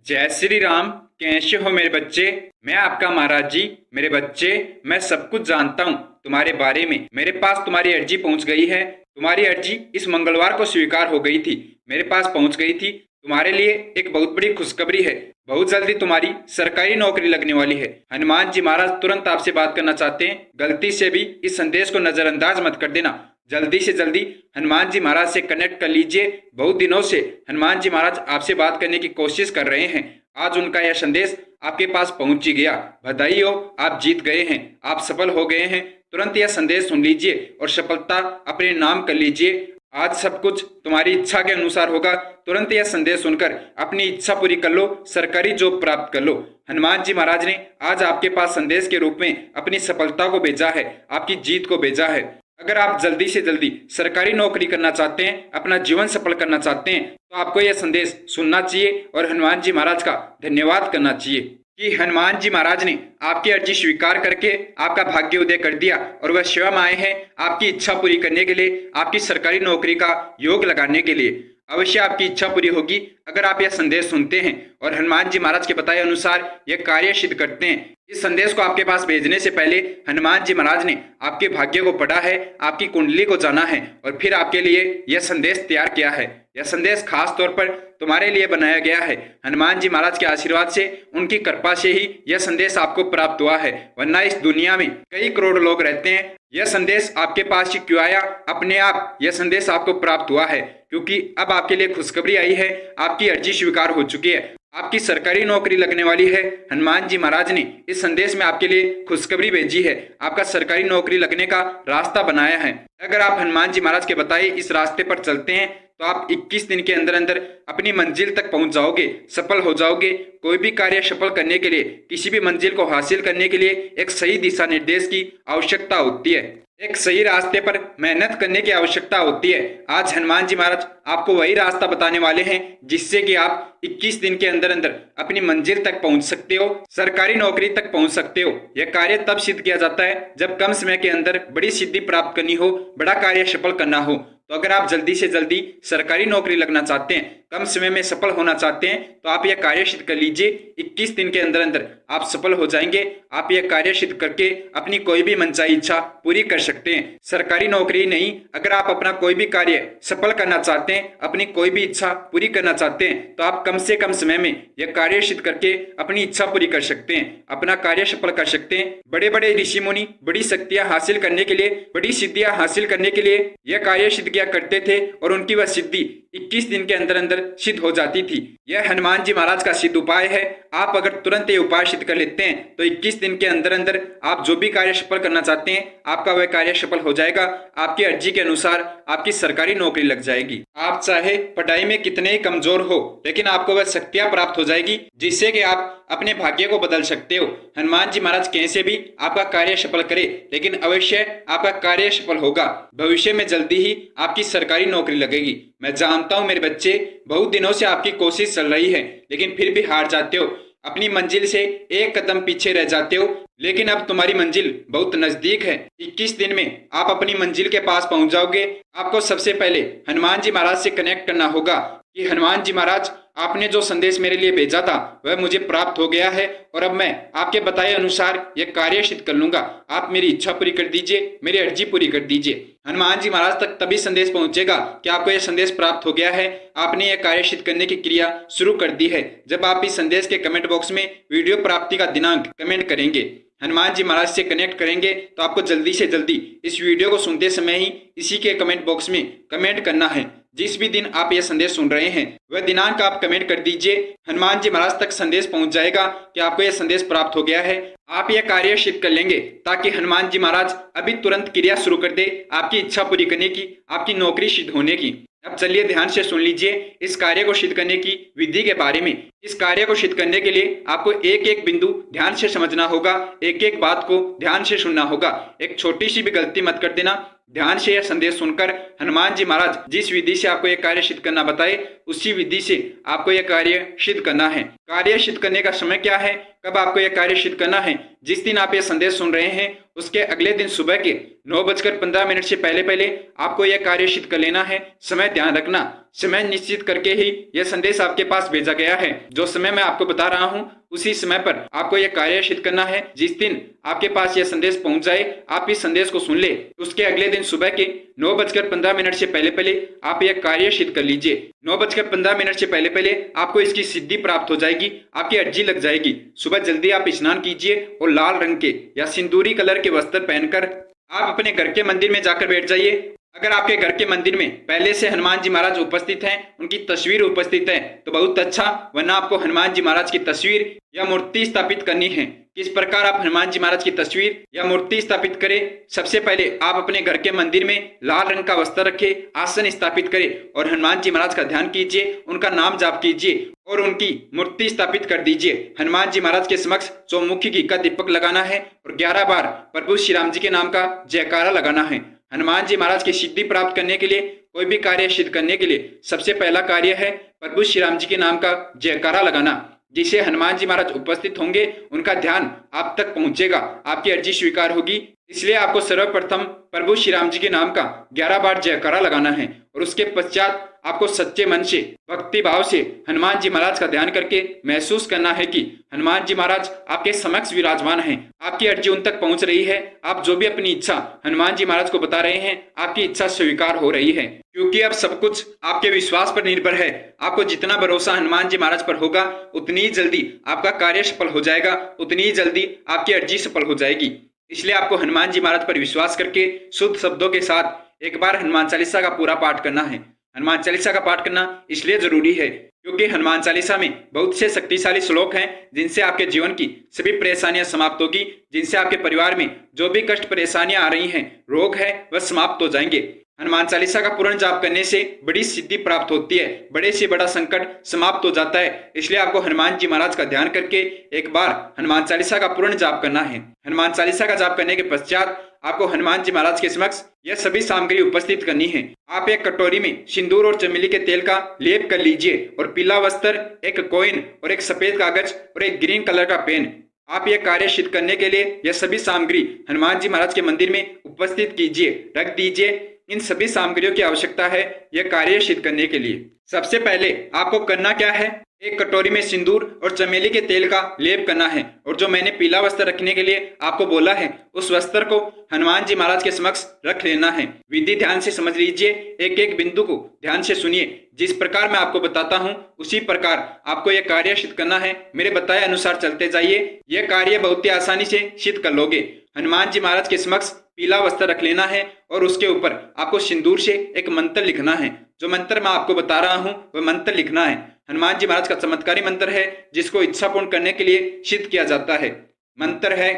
जय श्री राम। कैसे हो मेरे बच्चे? मैं आपका महाराज जी। मेरे बच्चे, मैं सब कुछ जानता हूँ तुम्हारे बारे में। मेरे पास तुम्हारी अर्जी पहुँच गई है। तुम्हारी अर्जी इस मंगलवार को स्वीकार हो गई थी, मेरे पास पहुँच गई थी। तुम्हारे लिए एक बहुत बड़ी खुशखबरी है। बहुत जल्दी तुम्हारी सरकारी नौकरी लगने वाली है। हनुमान जी महाराज तुरंत आपसे बात करना चाहते हैं। गलती से भी इस संदेश को नजरअंदाज मत कर देना। जल्दी से जल्दी हनुमान जी महाराज से कनेक्ट कर लीजिए। बहुत दिनों से हनुमान जी महाराज आपसे बात करने की कोशिश कर रहे हैं। आज उनका यह संदेश आपके पास पहुंच ही गया। बधाई हो, आप जीत गए हैं, आप सफल हो गए हैं। तुरंत यह संदेश सुन लीजिए और सफलता अपने नाम कर लीजिए। आज सब कुछ तुम्हारी इच्छा के अनुसार होगा। तुरंत यह संदेश सुनकर अपनी इच्छा पूरी कर लो, सरकारी जॉब प्राप्त कर लो। हनुमान जी महाराज ने आज आपके पास संदेश के रूप में अपनी सफलता को भेजा है, आपकी जीत को भेजा है। अगर आप जल्दी से जल्दी सरकारी नौकरी करना चाहते हैं, अपना जीवन सफल करना चाहते हैं, तो आपको यह संदेश सुनना चाहिए और हनुमान जी महाराज का धन्यवाद करना चाहिए कि हनुमान जी महाराज ने आपकी अर्जी स्वीकार करके आपका भाग्य उदय कर दिया और वह स्वयं आए हैं आपकी इच्छा पूरी करने के लिए, आपकी सरकारी नौकरी का योग लगाने के लिए। अवश्य आपकी इच्छा पूरी होगी अगर आप यह संदेश सुनते हैं और हनुमान जी महाराज के बताए अनुसार यह कार्य सिद्ध करते हैं। इस संदेश को आपके पास भेजने से पहले हनुमान जी महाराज ने आपके भाग्य को पढ़ा है, आपकी कुंडली को जाना है और फिर आपके लिए यह संदेश तैयार किया है। यह संदेश खास तौर पर तुम्हारे लिए बनाया गया है। हनुमान जी महाराज के आशीर्वाद से, उनकी कृपा से ही यह संदेश आपको प्राप्त हुआ है, वरना इस दुनिया में कई करोड़ लोग रहते हैं। यह संदेश आपके पास ही क्यों आया? अपने आप यह संदेश आपको प्राप्त हुआ है क्योंकि अब आपके लिए खुशखबरी आई है। आपकी अर्जी स्वीकार हो चुकी है, आपकी सरकारी नौकरी लगने वाली है। हनुमान जी महाराज ने इस संदेश में आपके लिए खुशखबरी भेजी है, आपका सरकारी नौकरी लगने का रास्ता बनाया है। अगर आप हनुमान जी महाराज के बताए इस रास्ते पर चलते हैं तो आप 21 दिन के अंदर अंदर अपनी मंजिल तक पहुंच जाओगे, सफल हो जाओगे। कोई भी कार्य सफल करने के लिए, किसी भी मंजिल को हासिल करने के लिए एक सही दिशा निर्देश की आवश्यकता होती है, एक सही रास्ते पर मेहनत करने की आवश्यकता होती है। आज हनुमान जी महाराज आपको वही रास्ता बताने वाले हैं जिससे कि आप 21 दिन के अंदर अंदर अपनी मंजिल तक पहुंच सकते हो, सरकारी नौकरी तक पहुंच सकते हो। यह कार्य तब सिद्ध किया जाता है जब कम समय के अंदर बड़ी सिद्धि प्राप्त करनी हो, बड़ा कार्य सफल करना हो। तो अगर आप जल्दी से जल्दी सरकारी नौकरी लगना चाहते हैं, कम समय में सफल होना चाहते हैं, तो आप यह कार्य सिद्ध कर लीजिए। 21 दिन के अंदर अंदर आप सफल हो जाएंगे। आप यह कार्य सिद्ध करके अपनी कोई भी मनचाही इच्छा पूरी कर सकते हैं। सरकारी नौकरी नहीं, अगर आप अपना कोई भी कार्य सफल करना चाहते हैं, अपनी कोई भी इच्छा पूरी करना चाहते हैं, तो आप कम से कम समय में यह कार्य सिद्ध करके अपनी इच्छा पूरी कर सकते हैं, अपना कार्य सफल कर सकते हैं। बड़े बड़े ऋषि मुनि बड़ी शक्तियां हासिल करने के लिए, बड़ी सिद्धियां हासिल करने के लिए यह कार्य सिद्ध किया करते थे और उनकी वह सिद्धि 21 दिन के अंदर अंदर सिद्ध हो जाती थी। यह हनुमान जी महाराज का सिद्ध उपाय है। आप अगर तुरंत ये उपाय सिद्ध कर लेते हैं तो 21 दिन के अंदर अंदर आप जो भी कार्य सफल करना चाहते हैं, आपका वह कार्य सफल हो जाएगा। आपकी अर्जी के अनुसार आपकी सरकारी नौकरी लग जाएगी। आप चाहे पढ़ाई में कितने ही कमजोर हो, लेकिन आपको वह शक्तियां प्राप्त हो जाएगी जिससे कि आप अपने भाग्य को बदल सकते हो। हनुमान जी महाराज कैसे भी आपका कार्य सफल करे, लेकिन अवश्य आपका कार्य सफल होगा। भविष्य में जल्दी ही आपकी सरकारी नौकरी लगेगी। मैं जानता हूं मेरे बच्चे, बहुत दिनों से आपकी कोशिश चल रही है, लेकिन फिर भी हार जाते हो, अपनी मंजिल से एक कदम पीछे रह जाते हो। लेकिन अब तुम्हारी मंजिल बहुत नजदीक है। 21 दिन में आप अपनी मंजिल के पास पहुंच जाओगे। आपको सबसे पहले हनुमान जी महाराज से कनेक्ट करना होगा कि हनुमान जी महाराज, आपने जो संदेश मेरे लिए भेजा था वह मुझे प्राप्त हो गया है और अब मैं आपके बताए अनुसार यह कार्य सिद्ध कर लूंगा। आप मेरी इच्छा पूरी कर दीजिए, मेरी अर्जी पूरी कर दीजिए। हनुमान जी महाराज तक तभी संदेश पहुंचेगा कि आपको यह संदेश प्राप्त हो गया है, आपने यह कार्य सिद्ध करने की क्रिया शुरू कर दी है, जब आप इस संदेश के कमेंट बॉक्स में वीडियो प्राप्ति का दिनांक कमेंट करेंगे, हनुमान जी महाराज से कनेक्ट करेंगे, तो आपको जल्दी से जल्दी इस वीडियो को सुनते समय ही इसी के कमेंट बॉक्स में कमेंट करना है। जिस भी दिन आप यह संदेश सुन रहे हैं वह दिनांक आप कमेंट कर दीजिए। हनुमान जी महाराज तक संदेश पहुंच जाएगा कि आपको यह संदेश प्राप्त हो गया है। आप यह कार्य सिद्ध कर लेंगे ताकि हनुमान जी महाराज अभी तुरंत क्रिया शुरू कर दे आपकी इच्छा पूरी करने की, आपकी नौकरी सिद्ध होने की। अब चलिए ध्यान से सुन लीजिए इस कार्य को सिद्ध करने की विधि के बारे में। इस कार्य को सिद्ध करने के लिए आपको एक एक बिंदु ध्यान से समझना होगा, एक एक बात को ध्यान से सुनना होगा। एक छोटी सी भी गलती मत कर देना। ध्यान से यह संदेश सुनकर हनुमान जी महाराज जिस विधि से आपको यह कार्य सिद्ध करना बताए उसी विधि से आपको यह कार्य सिद्ध करना है। कार्य सिद्ध करने का समय क्या है, कब आपको यह कार्य सिद्ध करना है? जिस दिन आप यह संदेश सुन रहे हैं उसके अगले दिन सुबह के 9:15 से पहले पहले आपको यह कार्य सिद्ध कर लेना है। समय ध्यान रखना, समय निश्चित करके ही यह संदेश आपके पास भेजा गया है। जो समय मैं आपको बता रहा हूँ उसी समय पर आपको यह कार्य सिद्ध करना है। जिस दिन आपके पास यह संदेश पहुंच जाए, आप इस संदेश को सुन ले, उसके अगले दिन सुबह के 9:15 से पहले पहले आप यह कार्य सिद्ध कर लीजिए। 9:15 से पहले पहले आपको इसकी सिद्धि प्राप्त हो जाएगी, आपकी अर्जी लग जाएगी। सुबह जल्दी आप स्नान कीजिए और लाल रंग के या सिंदूरी कलर के वस्त्र पहनकर आप अपने घर के मंदिर में जाकर बैठ जाइए। अगर आपके घर के मंदिर में पहले से हनुमान जी महाराज उपस्थित हैं, उनकी तस्वीर उपस्थित है तो बहुत अच्छा, वरना आपको हनुमान जी महाराज की तस्वीर या मूर्ति स्थापित करनी है। किस प्रकार आप हनुमान जी महाराज की तस्वीर या मूर्ति स्थापित करें? सबसे पहले आप अपने घर के मंदिर में लाल रंग का वस्त्र रखें, आसन स्थापित करें और हनुमान जी महाराज का ध्यान कीजिए, उनका नाम जाप कीजिए और उनकी मूर्ति स्थापित कर दीजिए। हनुमान जी महाराज के समक्ष चौमुखी घी का दीपक लगाना है और 11 बार प्रभु श्री राम जी के नाम का जयकारा लगाना है। हनुमान जी महाराज की सिद्धि प्राप्त करने के लिए, कोई भी कार्य सिद्ध करने के लिए सबसे पहला कार्य है प्रभु श्री राम जी के नाम का जयकारा लगाना। जिसे हनुमान जी महाराज उपस्थित होंगे उनका ध्यान आप तक पहुंचेगा, आपकी अर्जी स्वीकार होगी। इसलिए आपको सर्वप्रथम प्रभु श्री राम जी के नाम का 11 बार जयकारा लगाना है और उसके पश्चात आपको सच्चे मन से, भक्ति भाव से हनुमान जी महाराज का ध्यान करके महसूस करना है कि हनुमान जी महाराज आपके समक्ष विराजमान हैं, आपकी अर्जी उन तक पहुंच रही है। आप जो भी अपनी इच्छा हनुमान जी महाराज को बता रहे हैं, आपकी इच्छा स्वीकार हो रही है। क्योंकि अब सब कुछ आपके विश्वास पर निर्भर है। आपको जितना भरोसा हनुमान जी महाराज पर होगा उतनी ही जल्दी आपका कार्य सफल हो जाएगा, उतनी ही जल्दी आपकी अर्जी सफल हो जाएगी। इसलिए आपको हनुमान जी महाराज पर विश्वास करके शुद्ध शब्दों के साथ एक बार हनुमान चालीसा का पूरा पाठ करना है। हनुमान चालीसा का पाठ करना इसलिए जरूरी है क्योंकि हनुमान चालीसा में बहुत से शक्तिशाली श्लोक हैं जिनसे आपके जीवन की सभी परेशानियां समाप्त होगी, जिनसे आपके परिवार में जो भी कष्ट परेशानियां आ रही हैं, रोग है, वह समाप्त हो जाएंगे। हनुमान चालीसा का पूर्ण जाप करने से बड़ी सिद्धि प्राप्त होती है, बड़े से बड़ा संकट समाप्त हो जाता है। इसलिए आपको हनुमान जी महाराज का ध्यान करके एक बार हनुमान चालीसा का पूर्ण जाप करना है। हनुमान चालीसा का जाप करने के पश्चात आपको हनुमान जी महाराज के समक्ष यह सभी सामग्री उपस्थित करनी है। आप एक कटोरी में सिंदूर और चमेली के तेल का लेप कर लीजिए और पीला वस्त्र, एक कॉइन और एक सफेद कागज और एक ग्रीन कलर का पेन। आप यह कार्य सिद्ध करने के लिए यह सभी सामग्री हनुमान जी महाराज के मंदिर में उपस्थित कीजिए, रख दीजिए। इन सभी सामग्रियों की आवश्यकता है यह कार्य सिद्ध करने के लिए। सबसे पहले आपको करना क्या है, एक कटोरी में सिंदूर और चमेली के तेल का लेप करना है और जो मैंने पीला वस्त्र रखने के लिए आपको बोला है उस वस्त्र को हनुमान जी महाराज के समक्ष रख लेना है। विधि ध्यान से समझ लीजिए, एक एक बिंदु को ध्यान से सुनिए। जिस प्रकार मैं आपको बताता हूँ उसी प्रकार आपको यह कार्य सिद्ध करना है। मेरे बताए अनुसार चलते जाइए, यह कार्य बहुत ही आसानी से सिद्ध कर लोगे। हनुमान जी महाराज के समक्ष पीला वस्त्र रख लेना है और उसके ऊपर आपको सिंदूर से एक मंत्र लिखना है। जो मंत्र मैं आपको बता रहा हूँ वह मंत्र लिखना है। हनुमान जी महाराज का चमत्कारी मंत्र है जिसको इच्छा पूर्ण करने के लिए सिद्ध किया जाता है। मंत्र है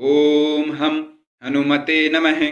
ओम हम हनुमते नमः।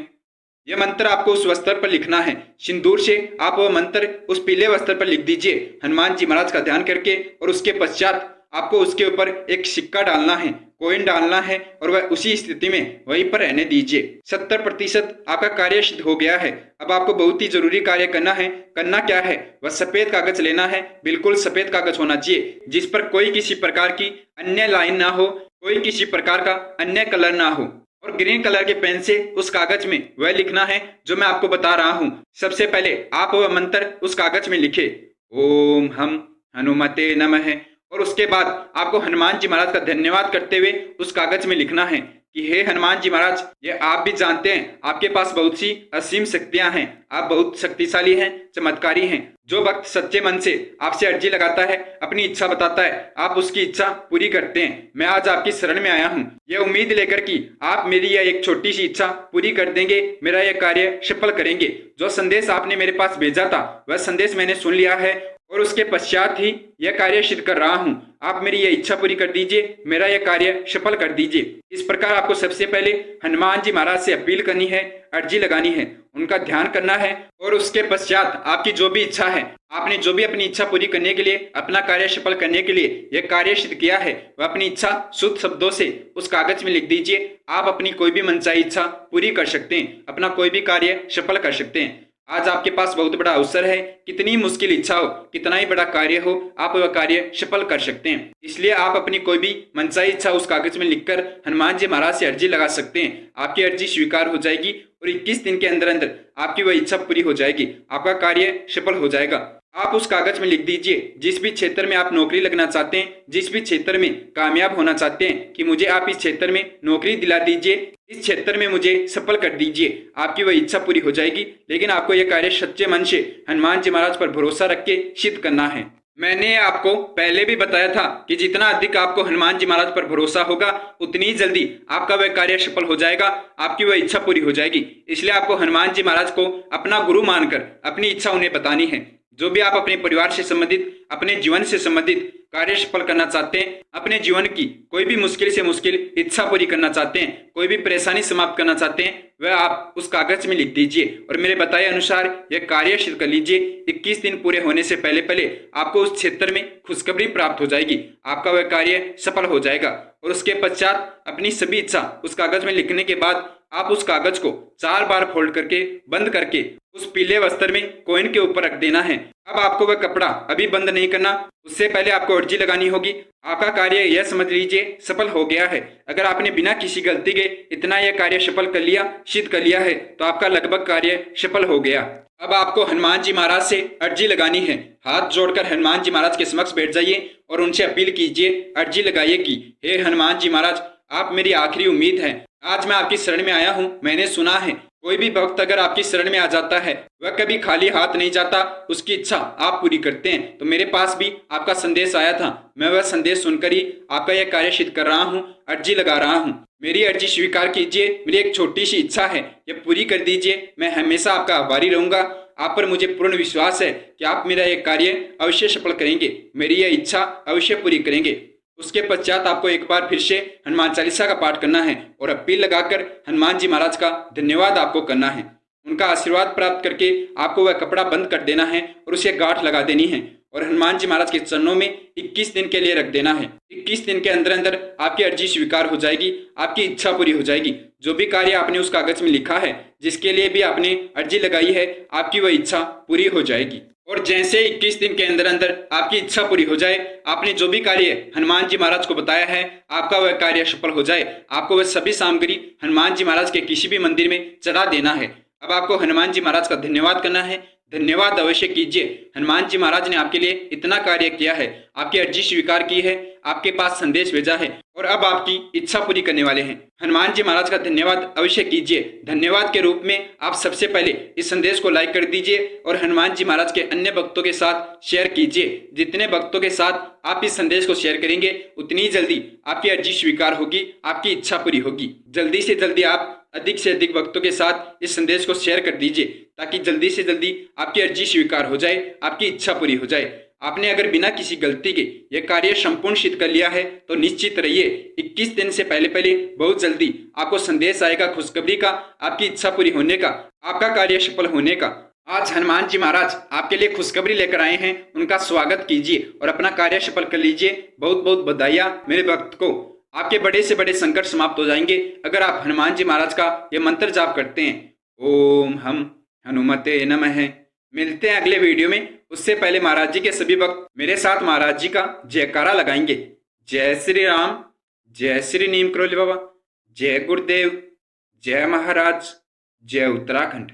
यह मंत्र आपको उस वस्त्र पर लिखना है। सिंदूर से आप वह मंत्र उस पीले वस्त्र पर लिख दीजिए हनुमान जी महाराज का ध्यान करके और उसके पश्चात आपको उसके ऊपर एक सिक्का डालना है, कॉइन डालना है और वह उसी स्थिति में वहीं पर रहने दीजिए। 70% आपका कार्य सिद्ध हो गया है। अब आपको बहुत ही जरूरी कार्य करना है। करना क्या है, वह सफेद कागज लेना है। बिल्कुल सफेद कागज होना चाहिए जिस पर कोई किसी प्रकार की अन्य लाइन ना हो, कोई किसी प्रकार का अन्य कलर ना हो और ग्रीन कलर के पेन से उस कागज में वह लिखना है जो मैं आपको बता रहा हूँ। सबसे पहले आप वह मंत्र उस कागज में लिखे ओम हम हनुमते नमः और उसके बाद आपको हनुमान जी महाराज का धन्यवाद करते हुए उस कागज में लिखना है कि हे हनुमान जी महाराज, ये आप भी जानते हैं आपके पास बहुत सी असीम शक्तियां हैं, आप बहुत शक्तिशाली हैं, चमत्कारी हैं। जो भक्त सच्चे मन से आपसे अर्जी लगाता है, अपनी इच्छा बताता है, आप उसकी इच्छा पूरी करते हैं। मैं आज आपकी शरण में आया हूँ यह उम्मीद लेकर कि आप मेरी यह एक छोटी सी इच्छा पूरी कर देंगे, मेरा यह कार्य सफल करेंगे। जो संदेश आपने मेरे पास भेजा था वह संदेश मैंने सुन लिया है और उसके पश्चात ही यह कार्य सिद्ध कर रहा हूँ। आप मेरी यह इच्छा पूरी कर दीजिए, मेरा यह कार्य सफल कर दीजिए। इस प्रकार आपको सबसे पहले हनुमान जी महाराज से अपील करनी है, अर्जी लगानी है, उनका ध्यान करना है और उसके पश्चात आपकी जो भी इच्छा है, आपने जो भी अपनी इच्छा पूरी करने के लिए, अपना कार्य सफल करने के लिए यह कार्य सिद्ध किया है, वह अपनी इच्छा शुद्ध शब्दों से उस कागज में लिख दीजिए। आप अपनी कोई भी मनचाही इच्छा पूरी कर सकते हैं, अपना कोई भी कार्य सफल कर सकते हैं। आज आपके पास बहुत बड़ा अवसर है। कितनी मुश्किल इच्छा हो, कितना ही बड़ा कार्य हो, आप वह कार्य सफल कर सकते हैं। इसलिए आप अपनी कोई भी मनचाही इच्छा उस कागज में लिखकर हनुमान जी महाराज से अर्जी लगा सकते हैं। आपकी अर्जी स्वीकार हो जाएगी और 21 दिन के अंदर अंदर आपकी वह इच्छा पूरी हो जाएगी, आपका कार्य सफल हो जाएगा। आप उस कागज में लिख दीजिए जिस भी क्षेत्र में आप नौकरी लगना चाहते हैं, जिस भी क्षेत्र में कामयाब होना चाहते हैं, कि मुझे आप इस क्षेत्र में नौकरी दिला दीजिए, इस क्षेत्र में मुझे सफल कर दीजिए। आपकी वह इच्छा पूरी हो जाएगी। लेकिन आपको यह कार्य सच्चे मन से हनुमान जी महाराज पर भरोसा रख के सिद्ध करना है। मैंने आपको पहले भी बताया था कि जितना अधिक आपको हनुमान जी महाराज पर भरोसा होगा, उतनी ही जल्दी आपका वह कार्य सफल हो जाएगा, आपकी वह इच्छा पूरी हो जाएगी। इसलिए आपको हनुमान जी महाराज को अपना गुरु मानकर अपनी इच्छा उन्हें बतानी है। जो भी आप अपने परिवार से संबंधित, अपने जीवन से संबंधित कार्य सफल करना चाहते हैं, अपने जीवन की कोई भी मुश्किल से मुश्किल इच्छा पूरी करना चाहते हैं, कोई भी परेशानी समाप्त करना चाहते हैं, वह आप उस कागज में लिख दीजिए और मेरे बताए अनुसार यह कार्य सिद्ध कर लीजिए। 21 दिन पूरे होने से पहले पहले आपको उस क्षेत्र में खुशखबरी प्राप्त हो जाएगी, आपका वह कार्य सफल हो जाएगा। और उसके पश्चात अपनी सभी इच्छा उस कागज में लिखने के बाद आप उस कागज को 4 बार फोल्ड करके बंद करके उस पीले वस्त्र में कोइन के ऊपर रख देना है। अब आपको वह कपड़ा अभी बंद नहीं करना, उससे पहले आपको अर्जी लगानी होगी। आपका कार्य यह समझ लीजिए सफल हो गया है। अगर आपने बिना किसी गलती के इतना यह कार्य सफल कर लिया, सिद्ध कर लिया है, तो आपका लगभग कार्य सफल हो गया। अब आपको हनुमान जी महाराज से अर्जी लगानी है। हाथ जोड़कर हनुमान जी महाराज के समक्ष बैठ जाइए और उनसे अपील कीजिए, अर्जी लगाइए कि हे हनुमान जी महाराज, आप मेरी आखिरी उम्मीद हैं। आज मैं आपकी शरण में आया हूँ। मैंने सुना है कोई भी भक्त अगर आपकी शरण में आ जाता है, वह कभी खाली हाथ नहीं जाता, उसकी इच्छा आप पूरी करते हैं। तो मेरे पास भी आपका संदेश आया था, मैं वह संदेश सुनकर ही आपका यह कार्य सिद्ध कर रहा हूँ, अर्जी लगा रहा हूँ। मेरी अर्जी स्वीकार कीजिए। मेरी एक छोटी सी इच्छा है, यह पूरी कर दीजिए। मैं हमेशा आपका आभारी रहूंगा। आप पर मुझे पूर्ण विश्वास है कि आप मेरा यह कार्य अवश्य सफल करेंगे, मेरी यह इच्छा अवश्य पूरी करेंगे। उसके पश्चात आपको एक बार फिर से हनुमान चालीसा का पाठ करना है और अपील लगाकर हनुमान जी महाराज का धन्यवाद आपको करना है। उनका आशीर्वाद प्राप्त करके आपको वह कपड़ा बंद कर देना है और उसे गांठ लगा देनी है और हनुमान जी महाराज के चरणों में 21 दिन के लिए रख देना है। 21 दिन के अंदर अंदर आपकी अर्जी स्वीकार हो जाएगी, आपकी इच्छा पूरी हो जाएगी। जो भी कार्य आपने उस कागज में लिखा है, जिसके लिए भी आपने अर्जी लगाई है, आपकी वह इच्छा पूरी हो जाएगी। और जैसे 21 दिन के अंदर अंदर आपकी इच्छा पूरी हो जाए, आपने जो भी कार्य हनुमान जी महाराज को बताया है, आपका वह कार्य सफल हो जाए, आपको वह सभी सामग्री हनुमान जी महाराज के किसी भी मंदिर में चढ़ा देना है। अब आपको हनुमान जी महाराज का धन्यवाद करना है। धन्यवाद अवश्य कीजिए। हनुमान जी महाराज ने आपके लिए इतना कार्य किया है, आपकी अर्जी स्वीकार की है, आपके पास संदेश भेजा है और अब आपकी इच्छा पूरी करने वाले हैं। हनुमान जी महाराज का धन्यवाद अवश्य कीजिए। धन्यवाद के रूप में आप सबसे पहले इस संदेश को लाइक कर दीजिए और हनुमान जी महाराज के अन्य भक्तों के साथ शेयर कीजिए। जितने भक्तों के साथ आप इस संदेश को शेयर करेंगे, उतनी जल्दी आपकी अर्जी स्वीकार होगी, आपकी इच्छा पूरी होगी। जल्दी से जल्दी आप अधिक से अधिक भक्तों के साथ इस संदेश को शेयर कर दीजिए ताकि जल्दी से जल्दी आपकी अर्जी स्वीकार हो जाए, आपकी इच्छा पूरी हो जाए। आपने अगर बिना किसी गलती के यह कार्य संपूर्ण सिद्ध कर लिया है, तो निश्चित रहिए 21 दिन से पहले पहले बहुत जल्दी आपको संदेश आएगा खुशखबरी का, आपकी इच्छा पूरी होने का, आपका कार्य सफल होने का। आज हनुमान जी महाराज आपके लिए खुशखबरी लेकर आए हैं, उनका स्वागत कीजिए और अपना कार्य सफल कर लीजिए। बहुत बहुत बधाइयाँ मेरे भक्त को। आपके बड़े से बड़े संकट समाप्त हो जाएंगे अगर आप हनुमान जी महाराज का यह मंत्र जाप करते हैं। ओम हम हनुमते नमः। मिलते हैं अगले वीडियो में। उससे पहले महाराज जी के सभी भक्त मेरे साथ महाराज जी का जयकारा लगाएंगे। जय श्री राम, जय श्री नीम करोली बाबा, जय गुरुदेव, जय महाराज, जय उत्तराखंड।